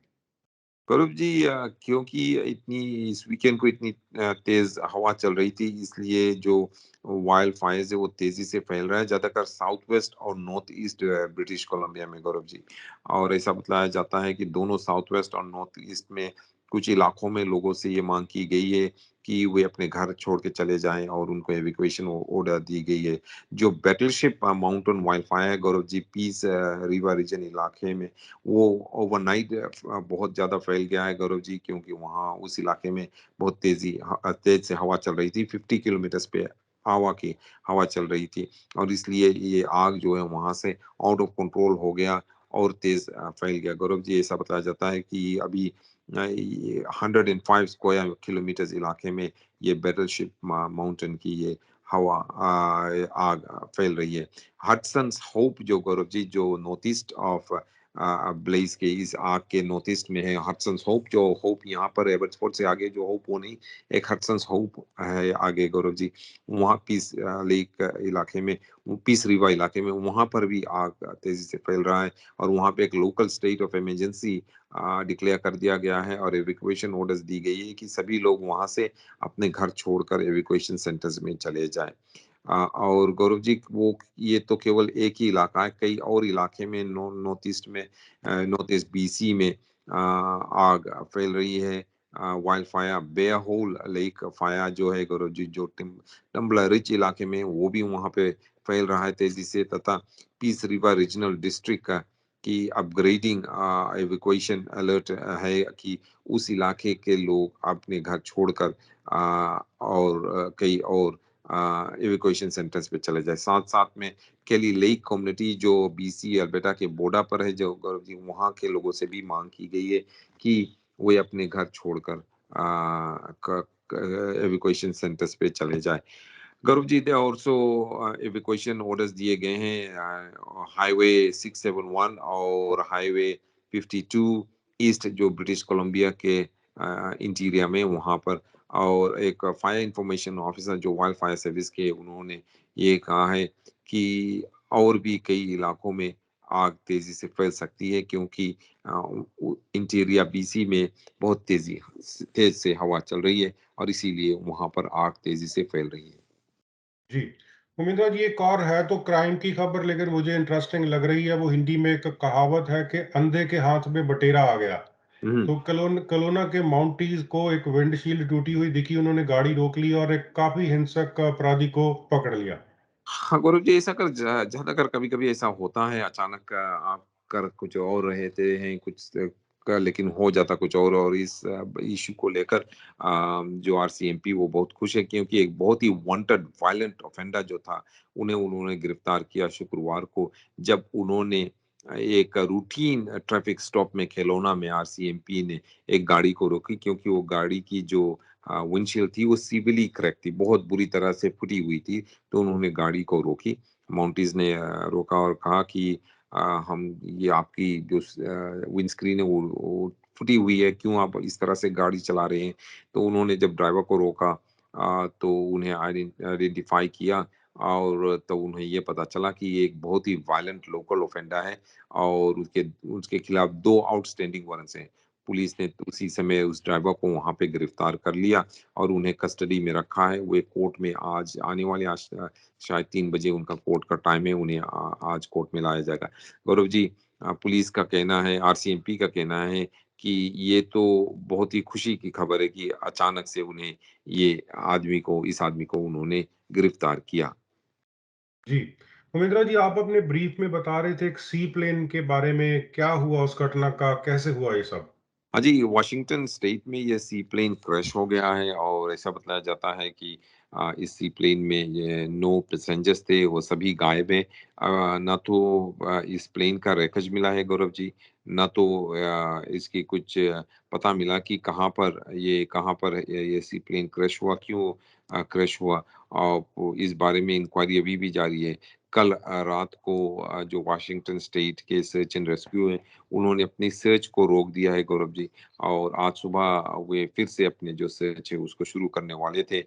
गौरव जी, क्योंकि इतनी इस वीकेंड को इतनी तेज हवा चल रही थी, इसलिए जो वाइल्ड फायर्स है वो तेजी से फैल रहा है, ज्यादातर साउथ वेस्ट और नॉर्थ ईस्ट ब्रिटिश कोलंबिया में, गौरव जी। और ऐसा बताया जाता है कि दोनों साउथ वेस्ट और नॉर्थ ईस्ट में कुछ इलाकों में लोगों से ये मांग की गई है कि वे अपने घर छोड़ के चले जाएं, और उनको एविक्वेशन ऑर्डर दी गई है। जो बैटलशिप माउंटेन वाइल्ड फायर है, Gaurav ji, piece river reason इलाके में, वो ओवरनाइट बहुत ज़्यादा फैल गया है, गौरव जी, क्योंकि वहाँ उस इलाके में बहुत तेज से हवा चल रही थी, 50 किलोमीटर पे हवा की हवा चल रही थी, और इसलिए ये आग जो है वहाँ से आउट ऑफ कंट्रोल हो गया और तेज फैल गया, गौरव जी। ऐसा बताया जाता है कि अभी ये 105 स्क्वायर किलोमीटर इलाके में ये बैटलशिप माउंटेन की ये हवा आग फैल रही है। हडसन्स होप जो, गौरव जी, जो नॉर्थ ईस्ट ऑफ ब्लेज के इस आग के नॉर्थ ईस्ट में है, हडसन्स होप, जो होप यहाँ पर एबर्ट्सफोर्ड से आगे जो होप, वो नहीं, एक हडसन्स होप है आगे, गौरव जी। वहाँ पीस लेक इलाके में, पीस रिवर इलाके में, वहाँ पर भी आग तेजी से फैल रहा है, और वहाँ पे एक local state of emergency declare कर दिया गया है, और एविक्वेशन ऑर्डर्स दी गई है कि सभी लोग वहाँ से अपने घर छोड़कर एविक्वेशन सेंटर्स में चले जाएं। और गौरव जी, वो ये तो केवल एक ही इलाका है, कई और इलाके में नॉर्थ ईस्ट में, नॉर्थ ईस्ट बीसी में आग फैल रही है। Wild fire, Bear Hole Lake fire जो है, गौरव जी, जो टम्बलर रिच इलाके में, वो भी वहां पे फैल रहा है तेजी से, तथा पीस रिवर रीजनल डिस्ट्रिक्ट की अपग्रेडिंग एविक्वेशन अलर्ट है कि उस इलाके के लोग अपने घर छोड़कर और कई और इवैक्यूएशन सेंटर्स पे चले जाए। साथ-साथ में केली लेक कम्युनिटी जो बीसी अल्बर्टा के बॉर्डर पर है, जो गौरव जी, वहाँ के लोगों से भी मांग की गई है कि वे अपने घर छोड़कर इवैक्यूएशन सेंटर्स पे चले जाए। Gaurav ji, they also evacuation orders दिए गए हैं हाईवे 671 और हाईवे 52 ईस्ट, जो ब्रिटिश कोलंबिया के इंटीरियर में वहाँ पर। और एक फायर इंफॉर्मेशन ऑफिसर जो वाइल्ड फायर सर्विस के, उन्होंने ये कहा है कि और भी कई इलाकों में आग तेजी से फैल सकती है, क्योंकि इंटीरियर बीसी में बहुत तेज से हवा चल रही है, और इसीलिए वहां पर आग तेजी से फैल रही है। जी। उम्मीदवार जी, एक और है तो क्राइम की खबर, लेकिन मुझे इंटरेस्टिंग लग रही है। वो हिंदी में एक कहावत है कि अंधे के हाथ में बटेरा आ गया। हम्म। तो कलोना के माउंटीज को एक विंडशील्ड टूटी हुई दिखी, उन्होंने गाड़ी रोक ली और एक काफी हिंसक अपराधी को पकड़ लिया। हाँ, गौरव जी, ऐसा कर ज्यादातर कभी-कभी ऐसा होता है, अचानक आप कर कुछ और रहते हैं, लेकिन हो जाता कुछ और इस इश्यू को लेकर जो आरसीएमपी वो बहुत खुश है, क्योंकि एक बहुत ही वांटेड वायलेंट ऑफेंडर जो था, उन्होंने गिरफ्तार किया शुक्रवार को, जब उन्होंने एक रूटीन ट्रैफिक स्टॉप में खिलौना में आरसीएमपी ने एक गाड़ी को रोकी, क्योंकि वो गाड़ी की जो विंडशील्ड थी वो सिविली क्रैक थी, बहुत बुरी तरह से फटी हुई थी। तो उन्होंने गाड़ी को रोकी। माउंटीज ने रोका और कहा कि हम ये आपकी जो विंडस्क्रीन है वो फटी हुई है, क्यों आप इस तरह से गाड़ी चला रहे हैं? तो उन्होंने जब ड्राइवर को रोका, तो उन्हें आइडेंटिफाई किया, और तब उन्हें ये पता चला कि ये एक बहुत ही वायलेंट लोकल ऑफेंडर है, और उसके उसके खिलाफ 2 आउटस्टैंडिंग वारंट्स हैं। पुलिस ने उसी समय उस ड्राइवर को वहाँ पे गिरफ्तार कर लिया और उन्हें कस्टडी में रखा है। वे कोर्ट में आज आने वाले, आज शायद 3 बजे उनका कोर्ट का टाइम है, उन्हें आज कोर्ट में लाया जाएगा। गौरव जी, पुलिस का कहना है, आरसीएमपी का कहना है कि ये तो बहुत ही खुशी की खबर है कि अचानक से उन्हें इस आदमी को उन्होंने गिरफ्तार किया। जी। उमेंद्रा जी, आप अपने ब्रीफ में बता रहे थे एक सी प्लेन के बारे में, क्या हुआ उस घटना का, कैसे हुआ ये सब? हाँ जी, वॉशिंगटन स्टेट में ये सी प्लेन क्रैश हो गया है, और ऐसा बताया जाता है कि इस सी प्लेन में ये 9 पैसेंजर्स थे, वो सभी गायब हैं। ना तो इस प्लेन का रैकेज मिला है, गौरव जी, ना तो इसकी कुछ पता मिला कि कहाँ पर ये सी प्लेन क्रैश हुआ, क्यों क्रैश हुआ, और इस बारे में इंक्वायरी अभी भी जारी है। कल रात को जो वाशिंगटन स्टेट के सर्च एंड रेस्क्यू है, उन्होंने अपनी सर्च को रोक दिया है, गौरव जी, और आज सुबह वे फिर से अपने जो सर्च है उसको शुरू करने वाले थे,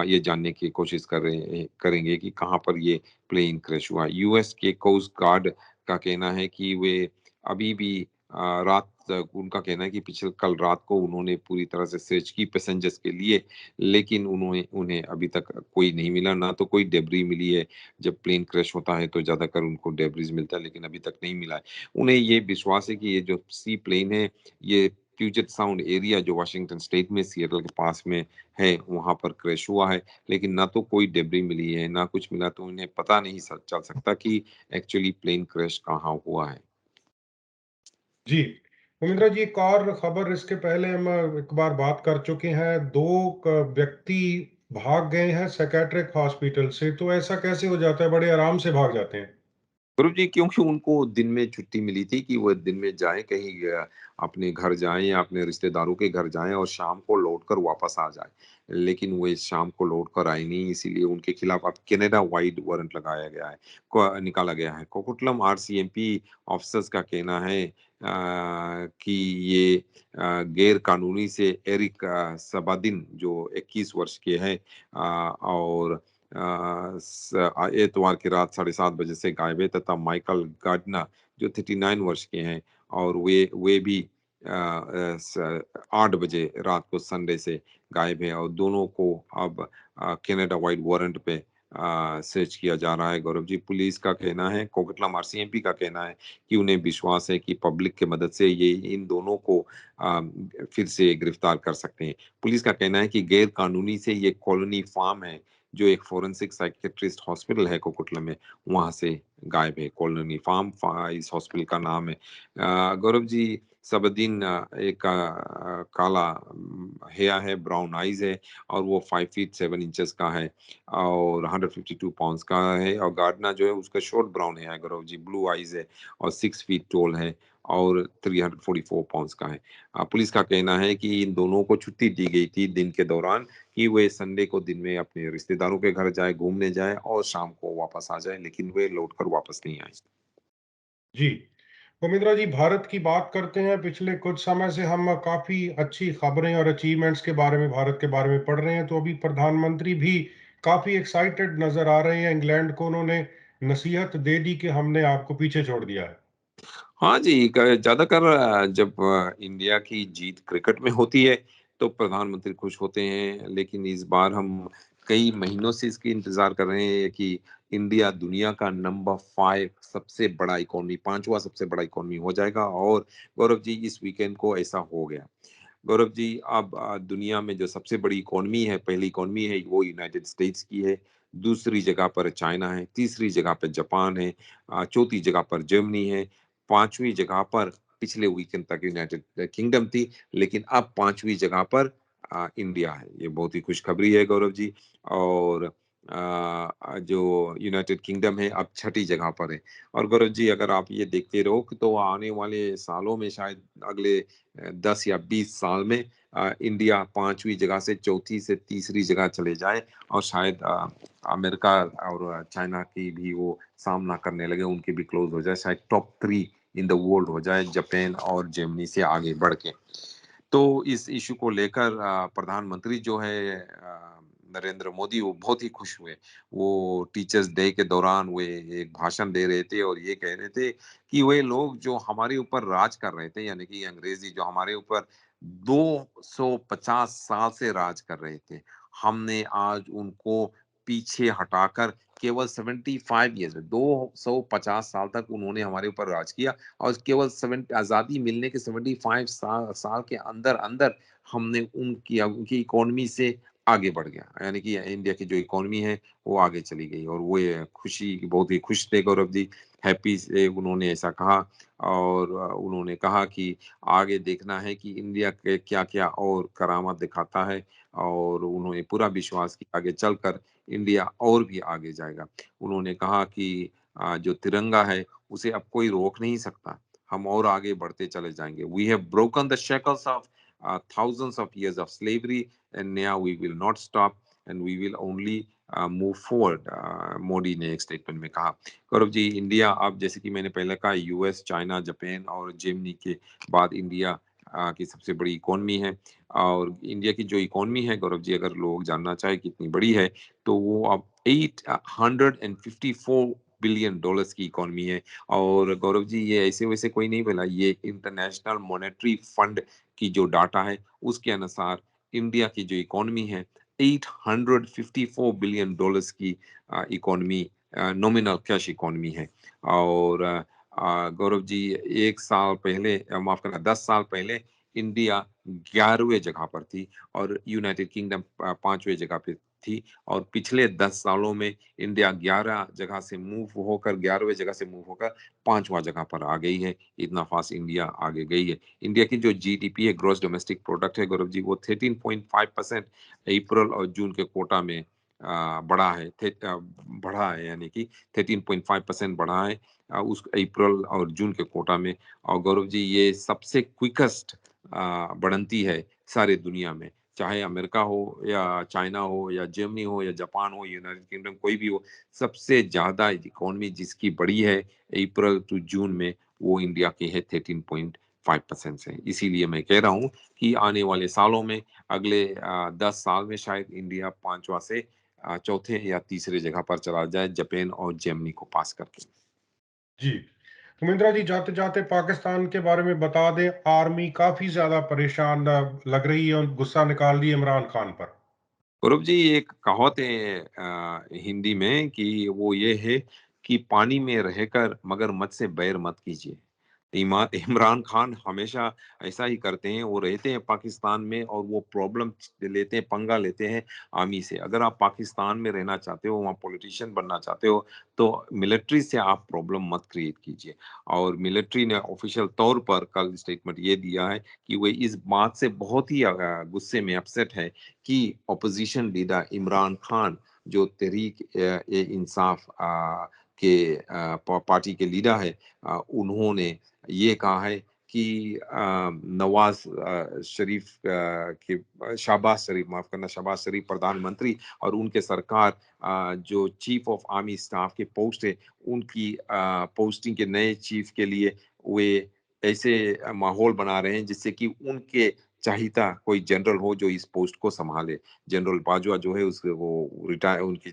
ये जानने की कोशिश करेंगे कि कहाँ पर ये प्लेन क्रैश हुआ। यूएस के कोस्ट गार्ड का कहना है कि वे अभी भी उनका कहना है कि पिछले कल रात को उन्होंने पूरी तरह से सर्च की पैसेंजर्स के लिए, लेकिन उन्होंने उन्हें अभी तक कोई नहीं मिला, ना तो कोई डेब्री मिली है। जब प्लेन क्रैश होता है तो ज़्यादातर उनको डेब्रिस मिलता है, लेकिन अभी तक नहीं मिला है। उन्हें ये विश्वास है कि ये जो सी प्लेन है, ये प्यूजेट साउंड एरिया जो वाशिंगटन स्टेट में सिएटल के पास में है, वहाँ पर क्रैश हुआ है। लेकिन ना तो कोई डेब्री मिली है, ना कुछ मिला, तो उन्हें पता नहीं चल सकता कि एक्चुअली प्लेन क्रैश कहाँ हुआ है। जी, उमिंद्रा जी, एक और खबर इसके पहले हम एक बार बात कर चुके हैं। 2 व्यक्ति भाग गए हैं साइकियाट्रिक हॉस्पिटल से, तो ऐसा कैसे हो जाता है? बड़े आराम से भाग जाते हैं। गुरु जी, क्योंकि उनको दिन में छुट्टी मिली थी कि वो दिन में जाएँ कहीं, अपने घर जाएँ या अपने रिश्तेदारों के घर जाएँ और शाम को लौटकर वापस आ जाएँ। लेकिन वो इस शाम को लौटकर आए नहीं, इसीलिए उनके खिलाफ अब कनाडा वाइड वारंट लगाया गया है, क निकाला गया है। कोकुटलम आरसीएमपी ऑफिसर्स का कहना है कि ये गैर कानूनी से एरिक सबादिन जो 21 वर्ष के हैं, और एतवार की रात 7:30 बजे से गायब है, तथा माइकल गार्डनर जो 39 वर्ष के हैं, और वे भी 8 बजे रात को संडे से गायब है, और दोनों को अब कनाडा वाइड वारंट पे सर्च किया जा रहा है। गौरव जी, पुलिस का कहना है, कोकटलाम आरसीएमपी का कहना है कि उन्हें विश्वास है कि पब्लिक की मदद से ये इन दोनों को फिर से गिरफ्तार कर सकते हैं। पुलिस का कहना है कि गैर कानूनी से ये कॉलोनी फार्म है, जो एक फोरेंसिक साइकियाट्रिस्ट हॉस्पिटल है कोकुटला में, वहाँ से गायब है। कॉलोनी फार्म इस हॉस्पिटल का नाम है। गौरव जी, सबद्दीन एक काला हेयर है, ब्राउन आइज़ है, और वो 5 फीट 7 इंचेस का है और 152 पाउंड्स का है, और गार्डनर जो है उसका शॉर्ट ब्राउन हेयर है गौरव जी, ब्लू आइज़ है और 6 फीट टॉल है और 344 पाउंड्स का है। पुलिस का कहना है कि इन दोनों को छुट्टी दी गई थी दिन के दौरान, कि वे संडे को दिन में अपने रिश्तेदारों के घर जाए, घूमने जाए और शाम को वापस आ जाए, लेकिन वे लौटकर वापस नहीं आए। जी, उमिंद्रा जी, भारत की बात करते हैं। पिछले कुछ समय से हम काफ़ी अच्छी खबरें और अचीवमेंट्स के बारे में, भारत के बारे में पढ़ रहे हैं। तो अभी प्रधानमंत्री भी काफ़ी एक्साइटेड नज़र आ रहे हैं। इंग्लैंड को उन्होंने नसीहत दे दी कि हमने आपको पीछे छोड़ दिया है। हाँ जी, ज़्यादातर जब इंडिया की जीत क्रिकेट में होती है, तो प्रधानमंत्री खुश होते हैं, लेकिन इस बार हम कई महीनों से इसकी इंतज़ार कर रहे हैं कि इंडिया दुनिया का नंबर 5 सबसे बड़ा इकोनॉमी, 5वाँ सबसे बड़ा इकोनॉमी हो जाएगा, और गौरव जी, इस वीकेंड को ऐसा हो गया। गौरव जी, अब दुनिया में जो सबसे बड़ी इकोनॉमी है, पहली इकोनॉमी है, वो यूनाइटेड स्टेट्स की है, दूसरी जगह पर चाइना है, तीसरी जगह पे जापान है, चौथी जगह पर जर्मनी है, 5वीं जगह पर पिछले वीकेंड तक यूनाइटेड किंगडम थी, लेकिन अब 5वीं जगह पर इंडिया है। ये बहुत ही खुशखबरी है गौरव जी, और जो यूनाइटेड किंगडम है अब 6ठी जगह पर है। और गौरव जी, अगर आप ये देखते रहो तो आने वाले सालों में, शायद अगले 10 या 20 साल में, इंडिया 5वीं जगह से चौथी से तीसरी जगह चले जाए, और शायद अमेरिका और चाइना की भी वो सामना करने लगे, उनके भी क्लोज हो जाए, शायद टॉप 3 इन द वर्ल्ड हो जाए, जापान और जर्मनी से आगे बढ़ के। तो इस इश्यू को लेकर प्रधानमंत्री जो है नरेंद्र मोदी, वो बहुत ही खुश हुए। वो टीचर्स डे के दौरान वे एक भाषण दे रहे थे और ये कह रहे थे कि वे लोग जो हमारे ऊपर राज कर रहे थे, यानी कि अंग्रेजी जो हमारे ऊपर 250 साल से राज कर रहे थे, हमने आज उनको पीछे हटाकर केवल 75 ईयर्स में, 250 साल तक उन्होंने हमारे ऊपर राज किया, और केवल 7 आज़ादी मिलने के 75 साल के अंदर-अंदर हमने उनकी इकोनॉमी से आगे बढ़ गया। यानी कि इंडिया की जो इकोनॉमी है, वो आगे चली गई, और वो ये खुशी, बहुत ही खुश थे गौरव जी, हैप्पी से उन्होंने ऐसा कहा, और उन्होंने कहा कि आगे देखना है कि इंडिया के क्या-क्या और करामात दिखाता है, और उन्होंने पूरा विश्वास कि आगे चलकर इंडिया और भी आगे जाएगा। उन्होंने कहा कि जो तिरंगा है, उसे अब कोई रोक नहीं सकता। हम और आगे बढ़ते चले जाएँगे। We have broken the shackles of thousands of years of slavery, and now we will not stop, and we will only move forward, Modi ने एक स्टेटमेंट में कहा। गौरव जी, इंडिया अब, जैसे कि मैंने पहले कहा, यूएस, चाइना, जापान और जर्मनी के बाद इंडिया की सबसे बड़ी इकोनॉमी है, और इंडिया की जो इकोनॉमी है गौरव जी, अगर लोग जानना चाहे कितनी बड़ी है, तो वो अब 854 बिलियन डॉलर्स की इकोनॉमी है। और गौरव जी, ये ऐसे वैसे कोई नहीं बोला, ये इंटरनेशनल मॉनेटरी फंड की जो डाटा है उसके अनुसार इंडिया की जो इकोनॉमी है 854 बिलियन डॉलर्स की इकोनॉमी, नॉमिनल कैश इकोनॉमी है। और गौरव जी, एक साल पहले, माफ करना, 10 साल पहले इंडिया 11वें जगह पर थी और यूनाइटेड किंगडम 5वें जगह पे थी। और पिछले 10 सालों में इंडिया 11वें जगह से मूव होकर 5वां जगह पर आ गई है। इतना फास्ट इंडिया आगे गई है। इंडिया की जो जीडीपी है, ग्रॉस डोमेस्टिक प्रोडक्ट है गौरव जी, वो 13.5% अप्रैल और जून के कोटा में बढ़ा है, यानी कि 13.5% बढ़ा है उस अप्रैल और जून के कोटा में। और गौरव जी, ये सबसे क्विकेस्ट बढ़ंती है सारे दुनिया में, चाहे अमेरिका हो या चाइना हो या जर्मनी हो या जापान हो, यूनाइटेड किंगडम, कोई भी हो। सबसे ज्यादा इकोनॉमी जिसकी बढ़ी है अप्रैल टू जून में, वो इंडिया की है 13.5% से। इसीलिए मैं कह रहा हूँ कि आने वाले सालों में, अगले 10 साल में शायद इंडिया 5वां से चौथे या तीसरे जगह पर चला जाए, जापान और जर्मनी को पास करके। जी। सुमिंद्रा जी, जाते जाते पाकिस्तान के बारे में बता दें, आर्मी काफी ज्यादा परेशान लग रही है और गुस्सा निकाल रही है इमरान खान पर। गौरव जी, एक कहावत है हिंदी में, कि वो ये है कि पानी में रहकर मगरमच्छ से बैर मत कीजिए। इमरान खान हमेशा ऐसा ही करते हैं। वो रहते हैं पाकिस्तान में और वो प्रॉब्लम लेते हैं, पंगा लेते हैं आर्मी से। अगर आप पाकिस्तान में रहना चाहते हो, वहाँ पॉलिटिशियन बनना चाहते हो, तो मिलिट्री से आप प्रॉब्लम मत क्रिएट कीजिए। और मिलिट्री ने ऑफिशियल तौर पर कल स्टेटमेंट ये दिया है कि वे इस बात से बहुत ही गुस्से में, अपसेट है कि ऑपोजिशन लीडर इमरान खान, जो तहरीक ए इंसाफ के पार्टी के लीडर है, उन्होंने ये कहा है कि नवाज शरीफ के शहबाज शरीफ, माफ करना, शहबाज शरीफ प्रधानमंत्री और उनके सरकार, जो चीफ ऑफ आर्मी स्टाफ के पोस्ट है, उनकी पोस्टिंग के नए चीफ के लिए वे ऐसे माहौल बना रहे हैं जिससे कि उनके चाहता कोई जनरल हो जो इस पोस्ट को संभाले। जनरल बाजवा जो है, उसके वो रिटायर, उनकी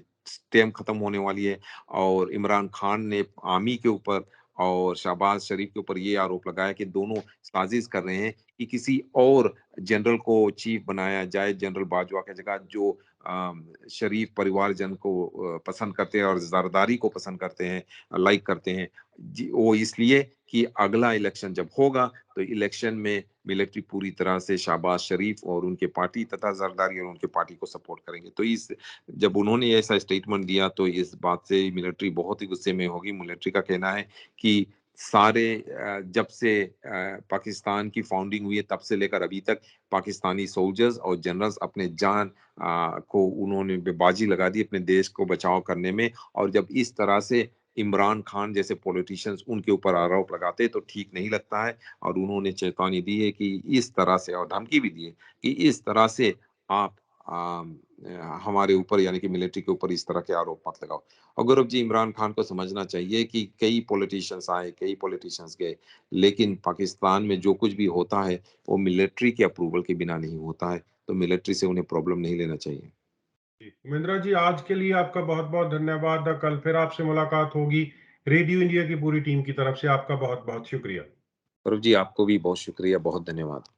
टर्म खत्म होने वाली है। और इमरान खान ने आर्मी के ऊपर और शहबाज शरीफ के ऊपर ये आरोप लगाया कि दोनों साजिश कर रहे हैं कि किसी और जनरल को चीफ बनाया जाए, जनरल बाजवा की जगह, जो शरीफ परिवारजन को पसंद करते हैं और जरदारी को पसंद करते हैं, लाइक करते हैं। वो इसलिए कि अगला इलेक्शन जब होगा तो इलेक्शन में मिलिट्री पूरी तरह से शहबाज शरीफ और उनके पार्टी तथा जरदारी और उनके पार्टी को सपोर्ट करेंगे। तो इस जब उन्होंने ऐसा स्टेटमेंट दिया तो इस बात से मिलिट्री बहुत ही गुस्से में होगी। मिलिट्री का कहना है कि जब से पाकिस्तान की फाउंडिंग हुई है, तब से लेकर अभी तक पाकिस्तानी सोल्जर्स और जनरल्स अपने जान को उन्होंने बाजी लगा दी अपने देश को बचाव करने में। और जब इस तरह से इमरान खान जैसे पॉलिटिशियंस उनके ऊपर आरोप लगाते तो ठीक नहीं लगता है। और उन्होंने चेतावनी दी है कि इस तरह से, और धमकी भी दी है कि इस तरह से आप हमारे ऊपर, यानी कि मिलिट्री के ऊपर, इस तरह के आरोप मत लगाओ। और गौरव जी, इमरान खान को समझना चाहिए कि कई पॉलिटिशियंस आए, कई पॉलिटिशियंस गए, लेकिन पाकिस्तान में जो कुछ भी होता है वो मिलिट्री के अप्रूवल के बिना नहीं होता है। तो मिलिट्री से उन्हें प्रॉब्लम नहीं लेना चाहिए। जी, उमेंद्रा जी, आज के लिए आपका बहुत बहुत धन्यवाद। कल फिर आपसे मुलाकात होगी। रेडियो इंडिया की पूरी टीम की तरफ से आपका बहुत बहुत शुक्रिया। गौरव जी, आपको भी बहुत शुक्रिया, बहुत धन्यवाद।